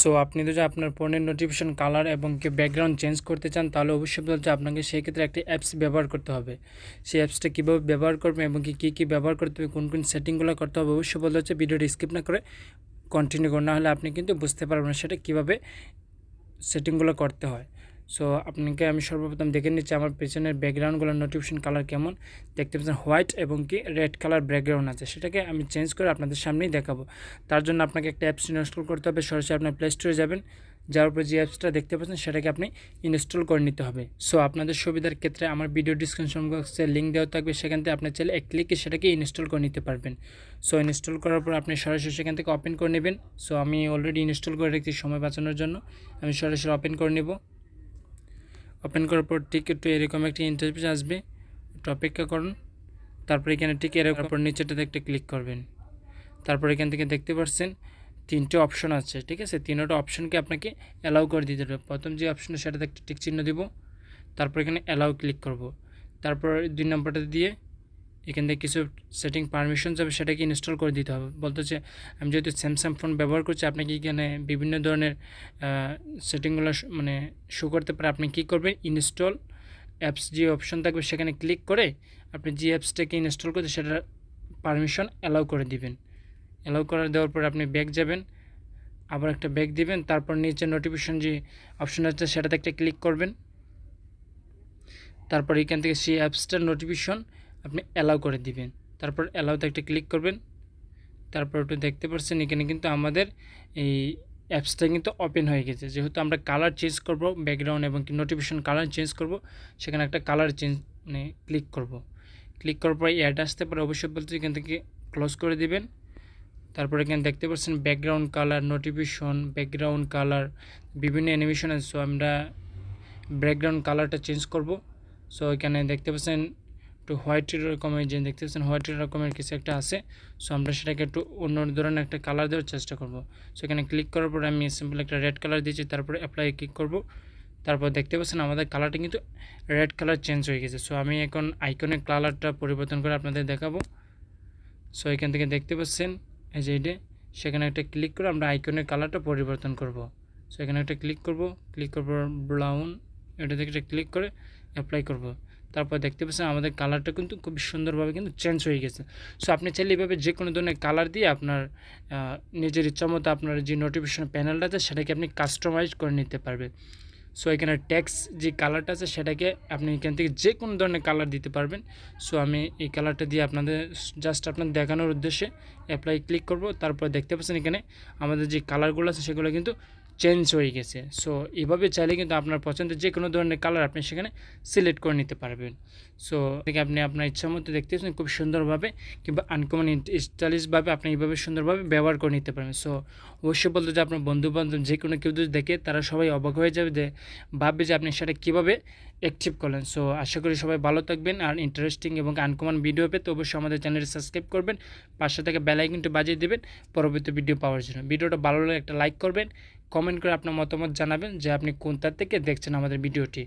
So আপনি যদি আপনার ফোনের নোটিফিকেশন কালার এবং কি ব্যাকগ্রাউন্ড চেঞ্জ করতে চান তাহলে অবশ্যই বলতে আপনাকে সেই ক্ষেত্রে একটি অ্যাপস ব্যবহার করতে হবে। সেই অ্যাপসটা কীভাবে ব্যবহার করবেন এবং কী ব্যবহার করতে হবে, কোন কোন সেটিংগুলো করতে হবে, অবশ্যই বলতে হচ্ছে ভিডিওটি স্কিপ না করে কন্টিনিউ করুন, না হলে আপনি কিন্তু বুঝতে পারবেন না সেটা কীভাবে সেটিংগুলো করতে হয়। সো আপনাকে আমি সর্বপ্রথম দেখে নিচ্ছি আমার পেছনের ব্যাকগ্রাউন্ডগুলোর নোটিফিকেশন কালার কেমন। দেখতে পাচ্ছেন হোয়াইট এবং কি রেড কালার ব্যাকগ্রাউন্ড আছে, সেটাকে আমি চেঞ্জ করে আপনাদের সামনেই দেখাবো। তার জন্য আপনাকে একটা অ্যাপস ইনস্টল করতে হবে। সরাসরি আপনার প্লে স্টোরে যাবেন, যাওয়ার পর যে অ্যাপসটা দেখতে পাচ্ছেন সেটাকে আপনি ইনস্টল করে নিতে হবে। সো আপনাদের সুবিধার ক্ষেত্রে আমার ভিডিও ডিসক্রিপশন বক্সে লিঙ্ক দেওয়া থাকবে, সেখান থেকে আপনি চাইলে এক ক্লিকে সেটাকে ইনস্টল করে নিতে পারবেন। সো ইনস্টল করার পর আপনি সরাসরি সেখান থেকে ওপেন করে নেবেন। সো আমি অলরেডি ইনস্টল করে রেখেছি সময় বাঁচানোর জন্য, আমি সরাসরি ওপেন করে নেব। ওপেন করার পর ঠিক একটু এরকম একটি ইন্টারফেস আসবে, একটু অপেক্ষা করুন। তারপর এখানে ঠিক এরকম পর নিচেটাতে একটা ক্লিক করবেন। তারপর এখান থেকে দেখতে পাচ্ছেন তিনটে অপশন আছে, ঠিক আছে। তিনটা অপশনকে আপনাকে অ্যালাউ করে দিতে হবে। প্রথম যে অপশনটা সেটাতে একটা টিক চিহ্ন দেব, তারপর এখানে অ্যালাউ ক্লিক করব। তারপর 2 নম্বরটা দিয়ে এখান থেকে কিছু সেটিং পারমিশন যাবে, সেটাকে ইনস্টল করে দিতে হবে। বলতে হচ্ছে আমি যেহেতু স্যামসাং ফোন ব্যবহার করছি, আপনাকে এখানে বিভিন্ন ধরনের সেটিংগুলো মানে শো করতে পারে। আপনি কী করবেন, ইনস্টল অ্যাপস যে অপশন থাকবে সেখানে ক্লিক করে আপনি যে অ্যাপসটাকে ইনস্টল করতে সেটার পারমিশন অ্যালাউ করে দিবেন। অ্যালাউ করে দেওয়ার পর আপনি ব্যাক যাবেন, আবার একটা ব্যাক দিবেন। তারপর নিচে নোটিফিকেশন যে অপশন আছে সেটাতে একটা ক্লিক করবেন। তারপর এখান থেকে সেই অ্যাপসটার নোটিফিকেশন আপনি অ্যালাউ করে দিবেন। তারপর অ্যালাউতে একটা ক্লিক করবেন। তারপর একটু দেখতে পাচ্ছেন এখানে কিন্তু আমাদের এই অ্যাপসটা কিন্তু ওপেন হয়ে গেছে। যেহেতু আমরা কালার চেঞ্জ করব, ব্যাকগ্রাউন্ড এবং নোটিফিকেশন কালার চেঞ্জ করব, সেখানে একটা কালার চেঞ্জ মানে ক্লিক করব। ক্লিক করার পর অ্যাড আসতে পারে, অবশ্যই বলতে এখান থেকে ক্লোজ করে দিবেন। তারপর এখানে দেখতে পাচ্ছেন background colour, notification, background colour, বিভিন্ন অ্যানিমেশন আছে। সো আমরা ব্যাকগ্রাউন্ড কালারটা চেঞ্জ করব। সো এখানে দেখতে পাচ্ছেন একটু হোয়াইট রকমের, যে দেখতে পাচ্ছেন হোয়াইট রকমের কিছু একটা আছে। সো আমরা সেটাকে একটু অন্য ধরনের একটা কালার দেওয়ার চেষ্টা করব। সো এখানে ক্লিক করার পর আমি সিম্পল একটা রেড কালার দিয়েছি, তারপরে অ্যাপ্লাই ক্লিক করব। তারপর দেখতে পাচ্ছেন আমাদের কালারটা কিন্তু রেড কালার চেঞ্জ হয়ে গেছে। সো আমি এখন আইকনের কালারটা পরিবর্তন করে আপনাদের দেখাবো। সো এখান থেকে দেখতে পাচ্ছেন এই যে এটা, সেখানে একটা ক্লিক করে আমরা আইকনের কালারটা পরিবর্তন করব। সো এখানে একটা ক্লিক করব, ক্লিক করব ব্রাউন, এটা থেকে একটা ক্লিক করে অ্যাপ্লাই করব। তারপর দেখতে পাচ্ছেন আমাদের কালারটা কিন্তু খুব সুন্দরভাবে কিন্তু চেঞ্জ হয়ে গেছে। সো আপনি চাইলে এইভাবে যে কোনো ধরনের কালার দিয়ে আপনার নিজের ইচ্ছা মতো আপনার যে নোটিফিকেশন প্যানেলটা আছে সেটাকে আপনি কাস্টমাইজ করে নিতে পারবেন। সো এখানে টেক্সট যে কালারটা আছে সেটাকে আপনি এখান থেকে যে কোনো ধরনের কালার দিতে পারবেন। সো আমি এই কালারটা দিয়ে আপনাদের জাস্ট আপনার দেখানোর উদ্দেশ্যে অ্যাপ্লাই ক্লিক করব। তারপর দেখতে পাচ্ছেন এখানে আমাদের যে কালারগুলো আছে সেগুলো কিন্তু চেঞ্জ হয়ে গেছে। সো এইভাবে চাইলে কিন্তু আপনার পছন্দের যে কোনো ধরনের কালার আপনি সেখানে সিলেক্ট করে নিতে পারবেন। সো থেকে আপনি আপনার ইচ্ছা মতো দেখতে পাচ্ছেন খুব সুন্দরভাবে কিংবা আনকমন স্টাইলিশভাবে আপনি এইভাবে সুন্দরভাবে ব্যবহার করে নিতে পারবেন। সো অবশ্যই বলতে যে আপনার বন্ধুবান্ধব যে কোনো কেউ যদি দেখে তারা সবাই অবাক হয়ে যাবে, যে ভাববে যে আপনি সেটা কীভাবে অ্যাক্টিভ করলেন। সো আশা করি সবাই ভালো থাকবেন, আর ইন্টারেস্টিং এবং আনকমন ভিডিও পেতে অবশ্যই আমাদের চ্যানেলটি সাবস্ক্রাইব করবেন, পাশে থেকে বেল আইকনটি বাজিয়ে দেবেন পরবর্তী ভিডিও পাওয়ার জন্য। ভিডিওটা ভালো লাগলে একটা লাইক করবেন, কমেন্ট করে আপনার মতামত জানাবেন যে আপনি কোনটা থেকে দেখছেন আমাদের ভিডিওটি।